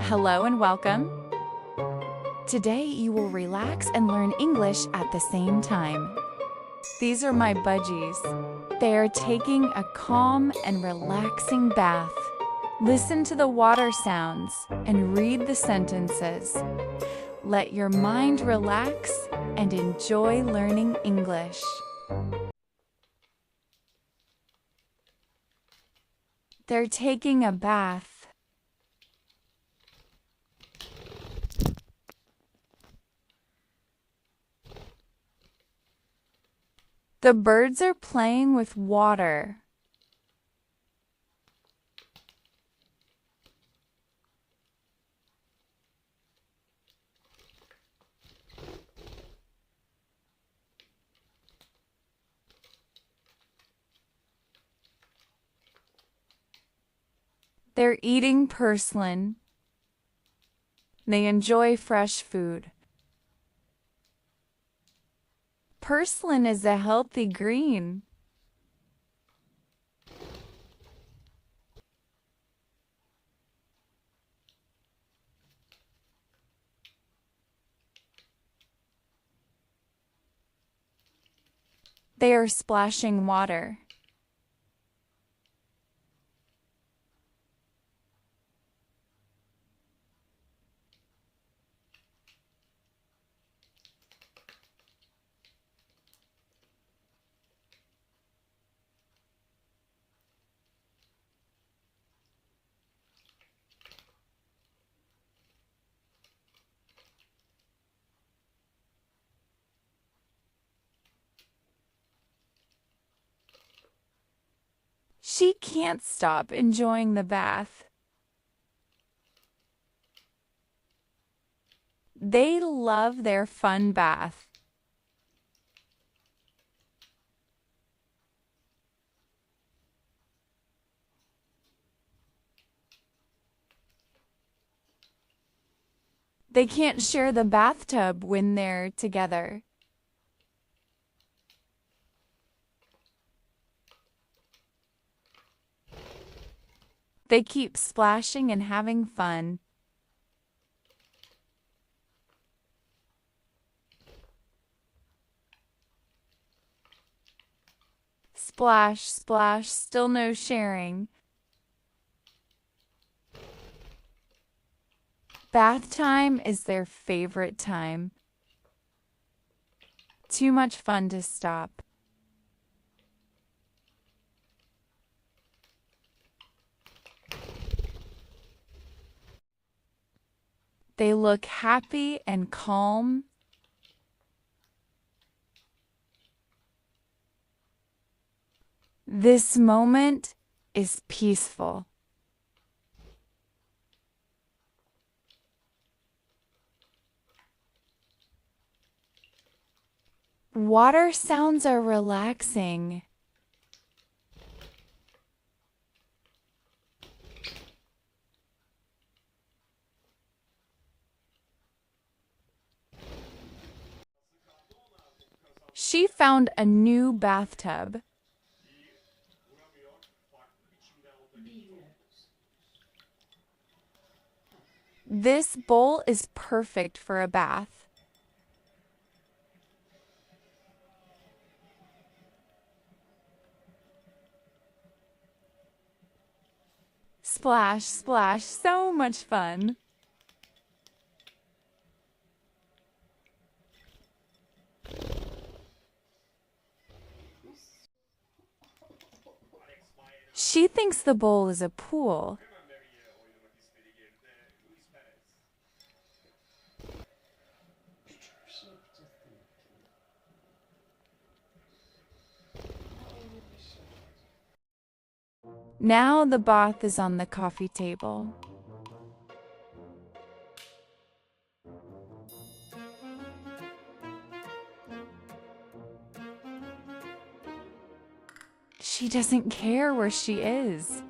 Hello and welcome. Today you will relax and learn English at the same time. These are my budgies. They are taking a calm and relaxing bath. Listen to the water sounds and read the sentences. Let your mind relax and enjoy learning English. They're taking a bath. The birds are playing with water. They're eating purslane. They enjoy fresh food. Purslane is a healthy green. They are splashing water. She can't stop enjoying the bath. They love their fun bath. They can't share the bathtub when they're together. They keep splashing and having fun. Splash, splash, still no sharing. Bath time is their favorite time. Too much fun to stop. They look happy and calm. This moment is peaceful. Water sounds are relaxing. She found a new bathtub. This bowl is perfect for a bath. Splash, splash, so much fun. She thinks the bowl is a pool. Now the bath is on the coffee table. She doesn't care where she is.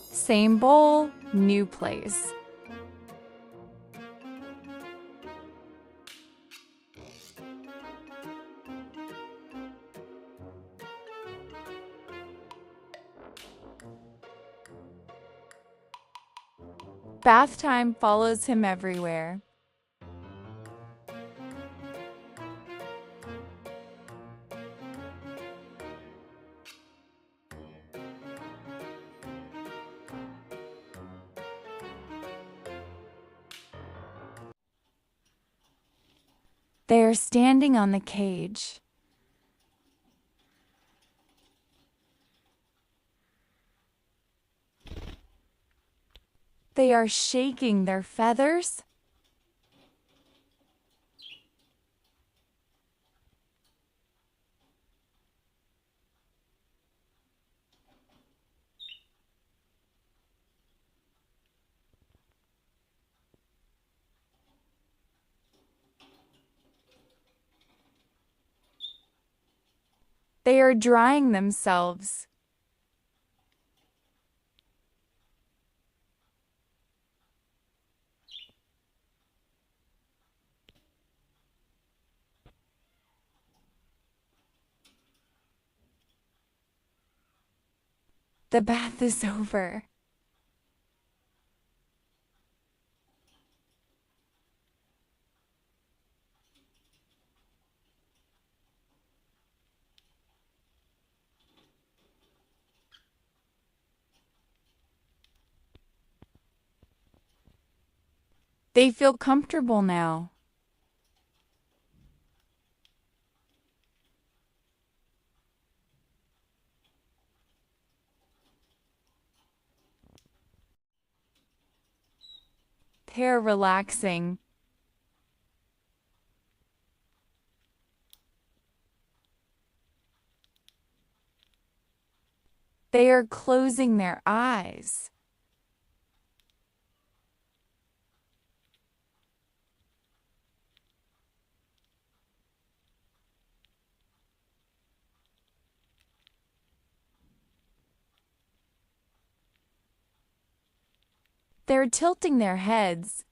Same bowl, new place. Bath time follows him everywhere. They are standing on the cage. They are shaking their feathers. They are drying themselves. The bath is over. They feel comfortable now. They're relaxing. They are closing their eyes. They're tilting their heads.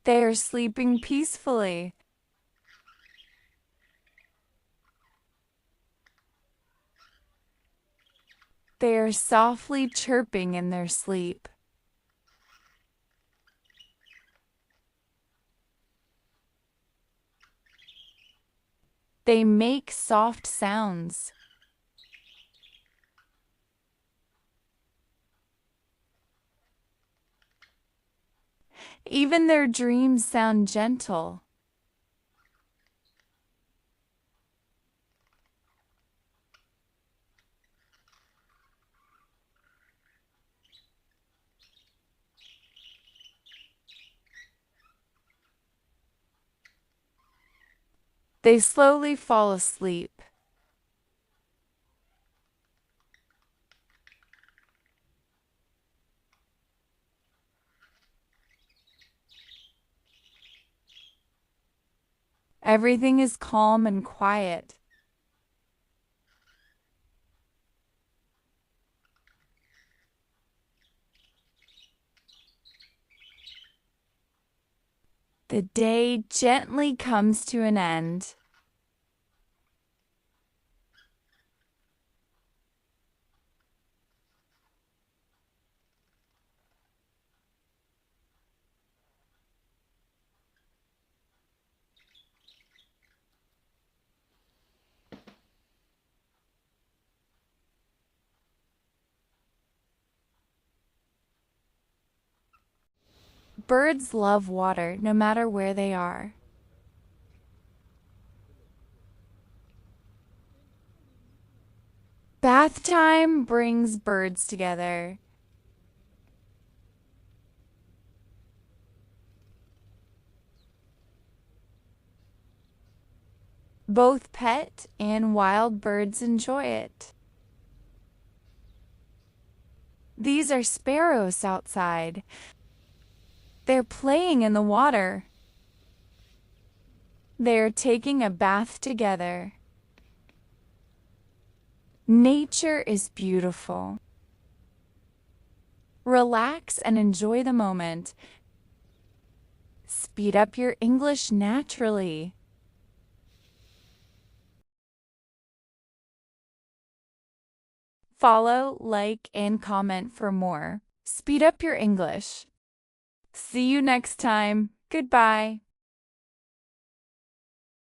They are sleeping peacefully. They are softly chirping in their sleep. They make soft sounds. Even their dreams sound gentle. They slowly fall asleep. Everything is calm and quiet. The day gently comes to an end. Birds love water no matter where they are. Bath time brings birds together. Both pet and wild birds enjoy it. These are sparrows outside. They're playing in the water. They're taking a bath together. Nature is beautiful. Relax and enjoy the moment. Speed up your English naturally. Follow, like, and comment for more. Speed up your English. See you next time. Goodbye.